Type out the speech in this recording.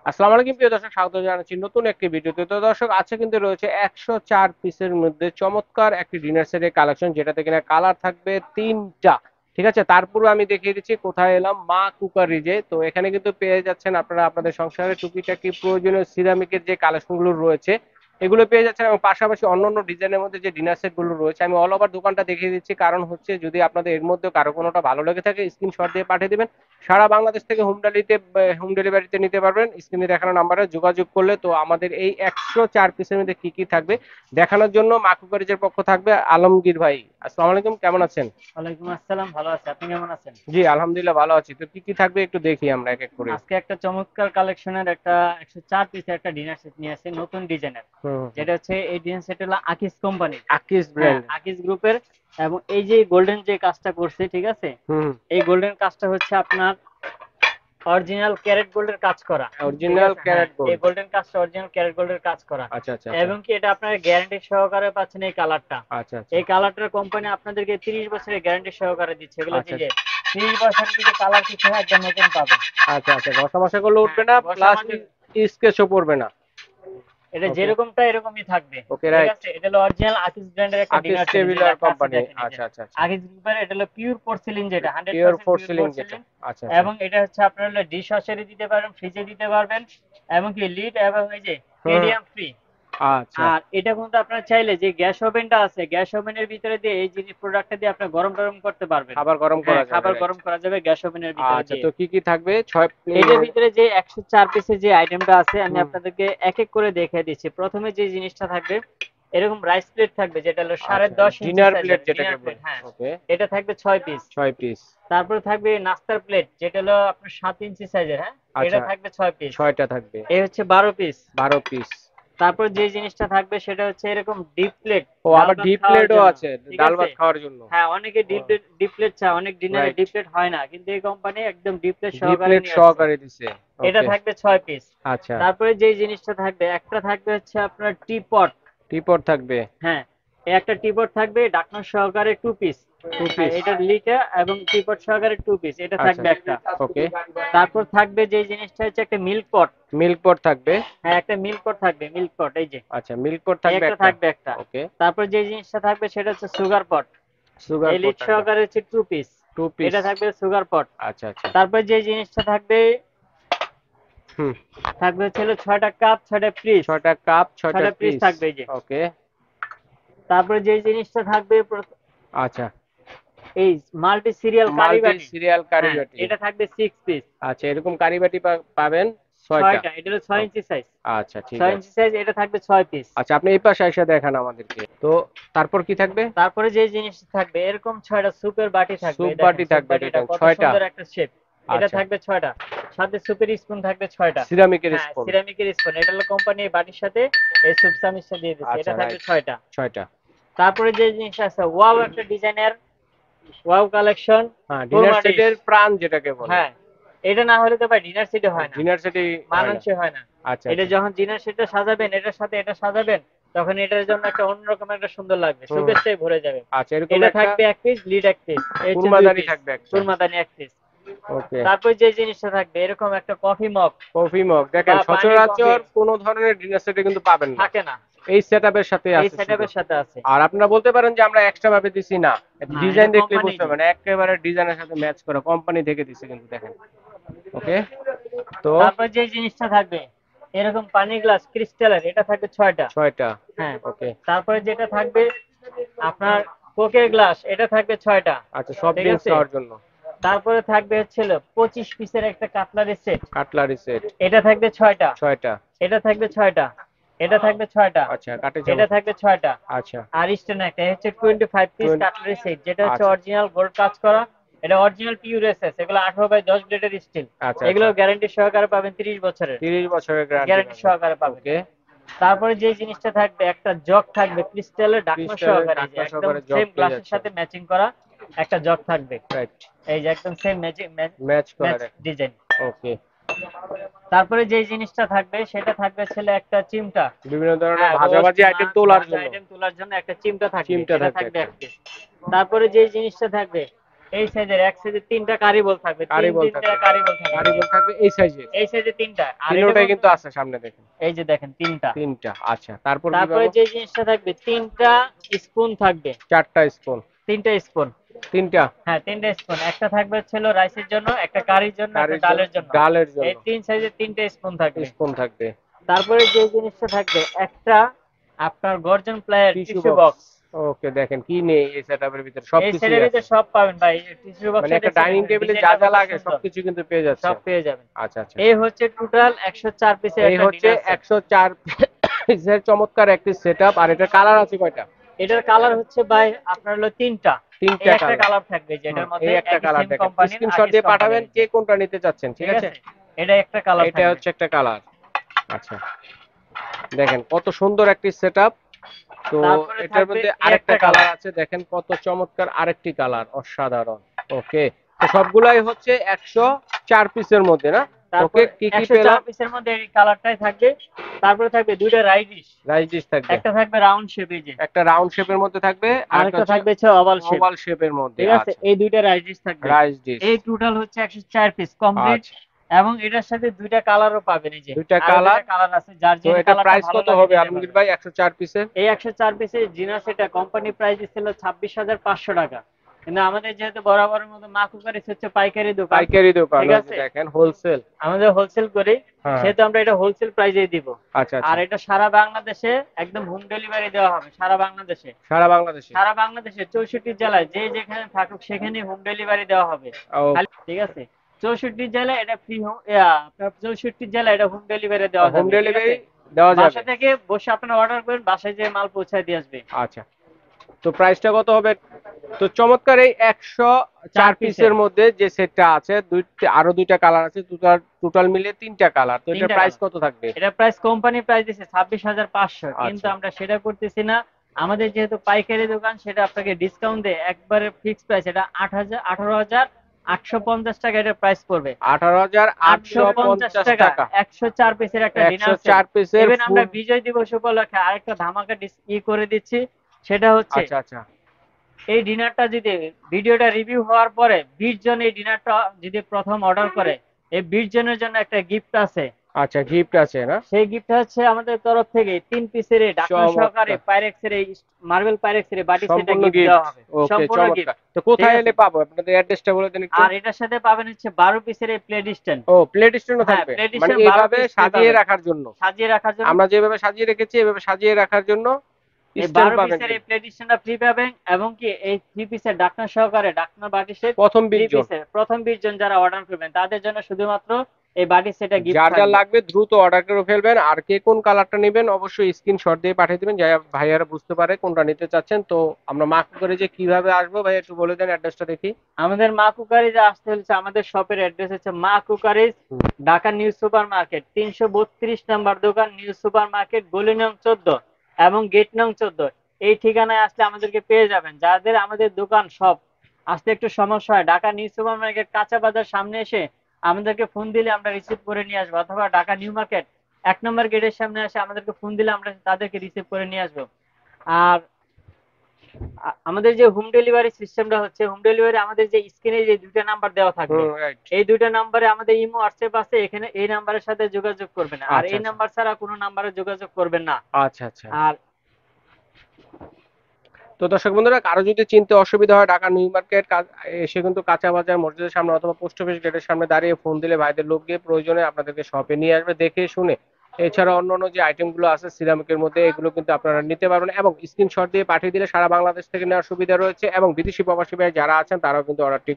আসসালামু আলাইকুম প্রিয় দর্শক, স্বাগত জানাচ্ছি নতুন একটি ভিডিওতে। তো দর্শক, আছে কিন্তু রয়েছে 104 পিসের মধ্যে চমৎকার একটি ডিনার সেটের কালেকশন, যেটাতে কিনা কালার থাকবে তিনটা। ঠিক আছে, তারপরে আমি দেখিয়ে দিচ্ছি কোথায় এলাম, মা কুকারিজে। তো এখানে কিন্তু পেয়ে যাচ্ছেন আপনারা আপনাদের সংসারে টুকিটাকি প্রয়োজনীয় সিরামিকের যে কালেকশনগুলো রয়েছে এগুলো পেয়ে যাচ্ছেন, এবং পাশাপাশি অন্যান্য ডিজাইনের মধ্যে যে ডিনার সেট গুলো রয়েছে আমি অল ওভার দোকানটা দেখিয়ে দিচ্ছি। কারণ হচ্ছে, যদি আপনাদের এর মধ্যে কারো কোনোটা ভালো লেগে থাকে স্ক্রিনশট দিয়ে পাঠিয়ে দিবেন। সারা বাংলাদেশ থেকে হোম ডেলিভারিতে নিতে পারবেন। স্ক্রিনে দেখানো নাম্বারে যোগাযোগ করলে তো আমাদের এই 104 পিসের মধ্যে কি কি থাকবে দেখানোর জন্য মাকু গ্যারেজের পক্ষ থাকবে আলমগীর ভাই। আসসালামু আলাইকুম, কেমন আছেন? ওয়ালাইকুম আসসালাম, ভালো আছি। আপনি কেমন আছেন? জি আলহামদুলিল্লাহ ভালো আছি। তো কি কি থাকবে একটু দেখি আমরা এক এক করে। আজকে একটা চমৎকার কালেকশনের একটা 104 পিসের একটা ডিনার সেট নিয়ে আসছি, নতুন ডিজাইনের। হুম হুম। যেটা হচ্ছে, এই ডিজাইন সেট হলো আকিস কোম্পানি। আকিস হ্যাঁ, ব্র্যান্ড। আকিস গ্রুপের। এবং এই যে গোল্ডেন যে কাজটা করছে, ঠিক আছে, হুম। এই গোল্ডেন কাজটা হচ্ছে আপনার অরিজিনাল ক্যারেট গোল্ডের কাজ করা। ঠিক অরিজিনাল আছে, হ্যাঁ, ক্যারেট এই গোল্ড। গোল্ডেন কাজটা অরিজিনাল ক্যারেট গোল্ডের কাজ করা। আচ্ছা আচ্ছা আচ্ছা। এবং কি এটা আপনার গ্যারান্টি সহকারে পাচ্ছেন এই কালারটা। আচ্ছা আচ্ছা এই কালারটার কোম্পানি আপনাদেরকে 30 বছরের গ্যারান্টি সহকারে দিচ্ছে। এগুলো আচ্ছা যে 30 বছরের কিছু কালার কিছু হয় একদম নতুন পাবেন। আচ্ছা আচ্ছা। ঘষা মশা করলে হ্যাঁ, উঠবে না, ঘষা প্লাস মাজে, স্কেচও পড়বে না। এটা ওকে। যেরকমটা এরকমই থাকবে। ওকে ঠিক রাইট। আছে, এটা হলো অরিজিনাল আকিস ব্র্যান্ডের একটা আকিস ডিনার সেট, যে টেবিলার লেখা আছে কোম্পানি। দেখেন এই যে আচ্ছা আচ্ছা আচ্ছা। আকিস গ্রুপের। এটা হলো পিওর পোর্সেলিন, যেটা পিওর 100% ফোর পিওর সিলিং যেটা। পোর্সেলিন। আচ্ছা আচ্ছা। এবং এটা হচ্ছে আপনার হলো ডিশ ওয়াশারে দিতে পারবেন, ফ্রিজে দিতে পারবেন, এমনকি লিড এবং এই যে হুম। KDM free. আচ্ছা। আর এটা কিন্তু আপনারা চাইলে যে গ্যাস ওভেনটা আছে, গ্যাস ওভেনের ভিতরে দিয়ে এই জিনিস প্রোডাক্টটা দিয়ে আপনি গরম টরম করতে পারবেন। খাবার গরম হ্যাঁ, করা যাবে, খাবার রাইট। গরম করা যাবে গ্যাস ওভেনের ভিতরে আচ্ছা, দিয়ে। তো কি কি থাকবে? ছয় এটার ভিতরে যে 104 পিসের যে আইটেমটা আছে, আমি হুম। আপনাদেরকে এক এক করে দেখিয়ে দিচ্ছি। প্রথমে যে জিনিসটা থাকবে, এরকম রাইস প্লেট থাকবে, যেটা হলো সাড়ে আচ্ছা, 10 ইঞ্চি ডিনার প্লেট সাইজের যেটাকে ডিনার প্লেট। বলে। হ্যাঁ, ওকে। এটা থাকবে 6 পিস। 6 পিস। তারপরে থাকবে নাস্তার প্লেট, যেটা হলো আপনার 7 ইঞ্চি সাইজের। হ্যাঁ, এটা আচ্ছা, থাকবে 6 পিস। ছয়টা থাকবে। এই হচ্ছে 12 পিস। 12 পিস। তারপর যে জিনিসটা থাকবে সেটা হচ্ছে এরকম ডিপ প্লেট, ও, ডাল আবার ভাত ডিপ খাওয়ার প্লেটও জন্য। আছে, ঠিক ডাল আছে, ভাত খাওয়ার জন্য। হ্যাঁ, অনেকে ও ডিপ প্লেট চায়, অনেক ডিনারে রাইট। ডিপ প্লেট হয় না, কিন্তু এই কোম্পানি একদম ডিপ প্লেট ডিপ সহকারে প্লেট নিয়ে আসছে। সহকারে দিছে। এটা ওকে। থাকবে 6 পিস। আচ্ছা। তারপরে যে জিনিসটা থাকবে, একটা থাকবে হচ্ছে আপনার টিপট। টিপট থাকবে। হ্যাঁ, এই একটা টিপট থাকবে ঢাকনা সহকারে 2 পিস। টু হ্যাঁ, পিস। এটার লিটা এবং টিপট সহকারে 2 পিস, এটা আচ্ছা। থাকবে একটা। ওকে। তারপর থাকবে যে জিনিসটা হচ্ছে একটা মিল্ক পট। মিল্ক পট থাকবে। হ্যাঁ, একটা মিল্ক পট থাকবে, মিল্ক পট এই যে, আচ্ছা, মিল্ক পট এই থাকবে একটা একটা। থাকবে একটা। ওকে। তারপর যে জিনিসটা থাকবে সেটা হচ্ছে সুগার পট। সুগার এই পট লিড থাকবে। সহকারে হচ্ছে 2 পিস। 2 পিস। এটা থাকবে সুগার পট। আচ্ছা আচ্ছা। তারপর যে জিনিসটা থাকবে, হুম। থাকবে হচ্ছে হলো 6টা কাপ, 6টা পিস। 6টা কাপ, 6টা 6টা পিস পিস। থাকবে এই যে। ওকে। তারপরে যে জিনিসটা থাকবে আচ্ছা, এই মাল্টি সিরিয়াল কারি মাল্টি বাটি। সিরিয়াল হ্যাঁ, কারিবাটি। এটা থাকবে 6 পিস। আচ্ছা, এরকম কারিবাটি পাবেন 6টা। 6টা, এটা হলো 6 ইঞ্চি সাইজ। আচ্ছা ঠিক 6 আছে। ইঞ্চি সাইজ, এটা থাকবে 6 পিস। আচ্ছা, আপনি এই পাশে এসে দেখান আমাদেরকে তো। তারপর কি থাকবে? তারপরে যে জিনিসটা থাকবে, এরকম 6টা সুপের বাটি থাকবে। স্যুপ এই দেখেন বাটি সুপ থাকবে বাটিটা দেখেন, কত 6টা। সুন্দর একটা শেপ। এটা আচ্ছা। থাকবে 6টা। সাথে সুপের স্পুন থাকবে 6টা। সিরামিকের হ্যাঁ, স্পুন। সিরামিকের স্পুন। এটা হলো কোম্পানি বাটির সাথে এই সুপ সামিসটা দিয়ে দিচ্ছে। আচ্ছা এটা থাকবে রাইট। 6টা। 6টা। তারপরে যে জিনিস আছে, ওয়াও একটা ডিজাইনের, ওয়াও কালেকশন, হ্যাঁ, ডিনার খুরমা ডিশ। সেটের প্রাণ যেটাকে বলে। হ্যাঁ, এটা না হলে তো ভাই ডিনার সেটে হয় না, ডিনার সেটই হয় না। মানানসই হয় না। আচ্ছা এটা আচ্ছা। যখন ডিনার সেটটা সাজাবেন, এটার সাথে এটা সাজাবেন, তখন এটার জন্য একটা অন্যরকম একটা সুন্দর লাগবে, হুম। শোকেসটাই ভরে যাবে। আচ্ছা, এরকম এটা একটা থাকবে 1 পিস, লিড 1 পিস, এই হচ্ছে দুই কুরমাদানি পিস থাকবে একটা। সুরমাদানি 1 পিস। ওকে। তারপর যে জিনিসটা থাকবে, এরকম একটা কফি মগ কফি মগ বা দেখেন, পানি কফি সচরাচর কোন ধরনের ডিনার সেটে কিন্তু পাবেন না। থাকে না, এই সেটআপের সাথে এই আছে শুধু। সেটআপের সাথে আছে। আর আপনারা বলতে পারেন যে আমরা এক্সট্রা ভাবে দিছি না, না, এটা ডিজাইন দেখলেই কোম্পানি বুঝতে যে। পারবেন একেবারে ডিজাইনের সাথে ম্যাচ করা কোম্পানি থেকে দিছে কিন্তু দেখেন। ওকে। তো তারপর যে জিনিসটা থাকবে, এরকম পানি গ্লাস ক্রিস্টালের, এটা থাকবে 6টা। 6টা। হ্যাঁ। ওকে। তারপরে যেটা থাকবে আপনার কোকের গ্লাস, এটা থাকবে 6টা। আচ্ছা, সফট ঠিক ড্রিঙ্কস আছে। খাওয়ার জন্য। তারপরে থাকবে হচ্ছিল 25 পিসের একটা কাটলারি সেট, কাটলারি সেট। এটা থাকবে 6টা। 6টা। এটা থাকবে 6টা। এটা থাকবে 6টা। আচ্ছা, কাটে এটা চামচ। থাকবে 6টা। আচ্ছা। আর স্ট্যান্ড একটা, এটা হচ্ছে 25 পিস 20। কাটলারি সেট, যেটা হচ্ছে আচ্ছা অরিজিনাল গোল্ড কাজ করা। এটা অরিজিনাল পিওর এসএস, এগুলো 18/10 গ্রেডের স্টিল। আচ্ছা। এগুলো আচ্ছা, গ্যারান্টি সহকারে পাবেন 30 বছরের, 30 বছরের গ্যারান্টি গ্যারান্টি পাবেন। সহকারে পাবেন। ওকে। তারপরে যে জিনিসটা থাকবে, একটা জগ থাকবে ক্রিস্টালের ঢাকনা ক্রিস্টালের সহকারে, যে ঢাকনা একদম সহকারে জগ সেম পেয়ে গ্লাসের যাচ্ছেন। সাথে ম্যাচিং করা একটা জগ থাকবে। রাইট। এই যে একদম সেম ম্যাচিং, ম্যাচ ম্যাচ করার। ডিজাইন। ওকে। তারপরে যে জিনিসটা থাকবে সেটা থাকবে ছেলে একটা চিমটা। বিভিন্ন ধরনের হ্যাঁ, রোস্ট ভাজাভাজি আইটেম মাছ তোলার ভাজা জন্য আইটেম তোলার জন্য একটা চিমটা থাকবে, চিমটা এটা থাকবে থাকবে একটা। 1 পিস। তারপরে যে জিনিসটা থাকবে, এই সাইজের এক সাইজে তিনটা কারিবল থাকবে, কারিবল তিনটা থাকবে, কারিবল থাকবে। কারিবল থাকবে এই সাইজের, এই সাইজে তিনটা। আর এটা তিনটাই কিন্তু আছে সামনে দেখেন, এই যে দেখেন তিনটা। তিনটা। আচ্ছা, তারপর কি তারপরে পাবো? যে জিনিসটা থাকবে, তিনটা স্পুন থাকবে, চারটা স্পুন, তিনটা স্পুন। তিনটা হ্যাঁ, তিনটা স্পুন। একটা থাকবে হচ্ছে রাইসের জন্য, একটা কারির জন্য, একটা কারির জন্য, ডালের জন্য। ডালের এই জন্য তিন সাইজের তিনটা স্পুন থাকবে। স্পুন থাকবে। তারপরে যে জিনিসটা থাকবে, একটা আপনার গর্জন প্লায়ের টিস্যু টিস্যু বক্স। বক্স। ওকে, দেখেন কি নেই এই সেটআপের ভিতরে, এই সবকিছুই সেটের আছে। ভিতরে সব পাবেন ভাই, টিস্যু মানে বক্সের একটা ডাইনিং টেবিলে যা যা লাগে সবকিছু কিন্তু পেয়ে যাচ্ছে। সব পেয়ে যাবেন। আচ্ছা আচ্ছা, এই হচ্ছে টোটাল 104 পিসের এই একটা হচ্ছে ডিনার সেট। 104 পিসের চমৎকার একটি সেটআপ। আর এটা কালার আছে কয়টা? এটার কালার হচ্ছে ভাই আপনার হলো তিনটা। এই তিনটা একটা কালার। কালার থাকবে, যেটার মধ্যে এই একটা একই কালার সেম দেখেন, কোম্পানির স্ক্রিনশট আকিস দিয়ে পাঠাবেন কোম্পানির। কে কোনটা নিতে চাচ্ছেন, ঠিক ঠিক আছে? আছে, এটা একটা কালার এটা থাকবে। হচ্ছে একটা কালার। আচ্ছা, দেখেন কত সুন্দর একটি সেটআপ। তো তারপরে এটার থাকবে মধ্যে এই আরেকটা একটা কালার কালার। আছে, দেখেন কত চমৎকার আরেকটি কালার, অসাধারণ। ওকে, তো সবগুলাই হচ্ছে 104 পিসের মধ্যে না? তারপর ওকে, কি কি 104 পেলাম? পিসের মধ্যে এই কালারটাই থাকবে। তারপরে থাকবে দুইটা রাইস ডিশ। রাইস ডিশ থাকবে, একটা থাকবে রাউন্ড শেপ, এই যে। একটা রাউন্ড শেপের মধ্যে থাকবে, আর একটা আরেকটা হচ্ছে থাকবে হচ্ছে ওভাল শেপ। ওভাল শেপের মধ্যে। ঠিক আছে, আচ্ছা, এই দুইটা রাইস ডিশ থাকবে। Rice dish. এই টোটাল হচ্ছে 104 পিস কমপ্লিট। আচ্ছা, এবং এটার সাথে দুইটা কালারও পাবেন, এই যে। দুইটা আরো কালার। দুইটা কালার আছে, যার তো যে এটা কালারটা প্রাইস ভালো কত লাগে হবে নিতে আলমগীর পারবেন। ভাই 104 পিসের? এই 104 পিসের ডিনার সেটটা কোম্পানি প্রাইস ছিল 26,500 টাকা। কিন্তু আমাদের যেহেতু বরাবরের মতো মা কুকারিস হচ্ছে পাইকারি দোকান, পাইকারি দোকান, ঠিক ওই যে আছে, দেখেন হোলসেল। আমাদের হোলসেল করি, হ্যাঁ, সেহেতু আমরা এটা হোলসেল প্রাইসেই দিব। আচ্ছা আচ্ছা, আর এটা সারা বাংলাদেশে একদম হোম ডেলিভারি দেওয়া হবে, সারা বাংলাদেশে। সারা বাংলাদেশে। সারা বাংলাদেশে 64 জেলায় যে যেখানে থাকুক সেখানে হোম ডেলিভারি দেওয়া হবে। খালি, ঠিক আছে, 64 জেলায় এটা ফ্রি, আপনার 64 জেলায় এটা হোম ডেলিভারি দেওয়া হোম যাবে, ঠিক ডেলিভারি আছে। দেওয়া যাবে। বাসা থেকে বসে আপনারা অর্ডার করেন, বাসায় যেয়ে মাল পৌঁছায় দিয়ে আসবে। আচ্ছা, তো প্রাইসটা কত হবে? তো চমৎকার এই 104 পিসের মধ্যে যে সেটটা আছে, আরো দুইটা কালার আছে, টোটাল টোটাল মিলে তিনটা কালার। তো এটার তিনটা প্রাইস কালার। কত থাকবে? এটা প্রাইস কোম্পানি প্রাইস দিচ্ছে 26,500, কিন্তু আচ্ছা, আমরা সেটা করতেছি না। আমাদের যেহেতু পাইকারি দোকান, সেটা আপনাকে ডিসকাউন্ট দিয়ে একবারে ফিক্সড প্রাইস, এটা 18,850 টাকা এটা প্রাইস পড়বে। 850 18,850 টাকা টাকা 104 পিসের একটা ডিনার সেট। 104 পিসের ইভেন আমরা ফুল। বিজয় দিবস উপলক্ষে আরেকটা ধামাকা করে দিচ্ছি, সেটা হচ্ছে আচ্ছা আচ্ছা, এই ডিনারটা যদি ভিডিওটা রিভিউ হওয়ার পরে 20 জন এই ডিনারটা যদি প্রথম অর্ডার করে, এই 20 জনের জন্য একটা গিফট আছে। আচ্ছা গিফট আছে না? সেই গিফটটা হচ্ছে আমাদের তরফ থেকে 3 পিসের এই ঢাকনা সহকারে চমৎকার, পাইরেক্সের এই মার্বেল পাইরেক্সের এই বাটি সেটটা সম্পূর্ণ গিফট গিফট। দেওয়া হবে, ওকে, সম্পূর্ণ চমৎকার। গিফট। তো ঠিক কোথায় আছে, এলে পাবো? আপনাদের অ্যাড্রেসটা বলে দিন একটু। আর এটার সাথে পাবেন হচ্ছে 12 পিসের এই প্লেট স্ট্যান্ড। ও, প্লেট স্ট্যান্ডও হ্যাঁ, থাকবে, প্লেট মানে স্ট্যান্ড 12 এইভাবে পিস সাজিয়ে পাবেন, রাখার জন্য। সাজিয়ে রাখার জন্য। আমরা যেভাবে সাজিয়ে রেখেছি এভাবে সাজিয়ে রাখার জন্য এই স্ট্যান্ড 12 পাবেন পিসের এই কিন্তু। প্লেট স্ট্যান্ডটা ফ্রি পাবেন, এবং কি এই 3 পিসের ঢাকনা সহকারে ঢাকনা বাটি সেট প্রথম 3 20 জন, পিসের প্রথম 20 জন যারা অর্ডার করবেন তাদের জন্য শুধুমাত্র এই বাটি সেটটা গিফট যার যার থাকবে। লাগবে দ্রুত অর্ডার করে ফেলবেন। আর কে কোন কালারটা নেবেন অবশ্যই স্ক্রিনশট দিয়ে পাঠিয়ে দিবেন, যাই ভাইয়ারা বুঝতে পারে কোনটা নিতে চাচ্ছেন। তো আমরা মার্ক করে যে কিভাবে আসবো ভাই একটু বলে দেন অ্যাড্রেসটা দেখি। আমাদের মা কুকারিজে আসতে হচ্ছে, আমাদের শপের অ্যাড্রেস হচ্ছে মা cookeries, Dhaka new super market, 332 number দোকান, নিউ সুপার মার্কেট, গলি নং 14 এবং গেট নং 14। এই ঠিকানায় আসলে আমাদেরকে পেয়ে যাবেন। যাদের আমাদের দোকান সব আসতে একটু সমস্যা হয়, ঢাকা নিউ সুপার মার্কেট কাঁচা বাজার সামনে এসে আমাদেরকে ফোন দিলে আমরা রিসিভ করে নিয়ে আসবো, অথবা ঢাকা নিউ মার্কেট 1 নম্বর গেটের সামনে এসে আমাদেরকে ফোন দিলে আমরা তাদেরকে রিসিভ করে নিয়ে আসবো। আর আমাদের যে হোম ডেলিভারি সিস্টেমটা হচ্ছে, হোম ডেলিভারি আমাদের যে স্ক্রিনে যে দুইটা নাম্বার দেওয়া থাকবে, রাইট। এই দুইটা নাম্বারে আমাদের ইমো হোয়াটসঅ্যাপ আছে, এখানে এই নাম্বারের সাথে যোগাযোগ করবেন, আর আচ্ছা এই আচ্ছা, নাম্বার ছাড়া কোনো নাম্বারে যোগাযোগ করবেন না। আচ্ছা আচ্ছা। আর তো দর্শক বন্ধুরা, কারো যদি চিনতে অসুবিধা হয়, ঢাকা নিউ মার্কেট এসে কিন্তু কাঁচা বাজার মসজিদের সামনে অথবা পোস্ট অফিস গেটের সামনে দাঁড়িয়ে ফোন দিলে ভাইদের লোক গিয়ে প্রয়োজনে আপনাদেরকে শপে নিয়ে আসবে দেখে শুনে। এছাড়া অন্যান্য যে আইটেমগুলো আছে সিরামিকের মধ্যে, এগুলো কিন্তু আপনারা নিতে পারবেন, এবং স্ক্রিনশট দিয়ে পাঠিয়ে দিলে সারা বাংলাদেশ থেকে নেওয়ার সুবিধা রয়েছে। এবং বিদেশি প্রবাসী ভাই যারা আছেন তারাও কিন্তু অর্ডারটি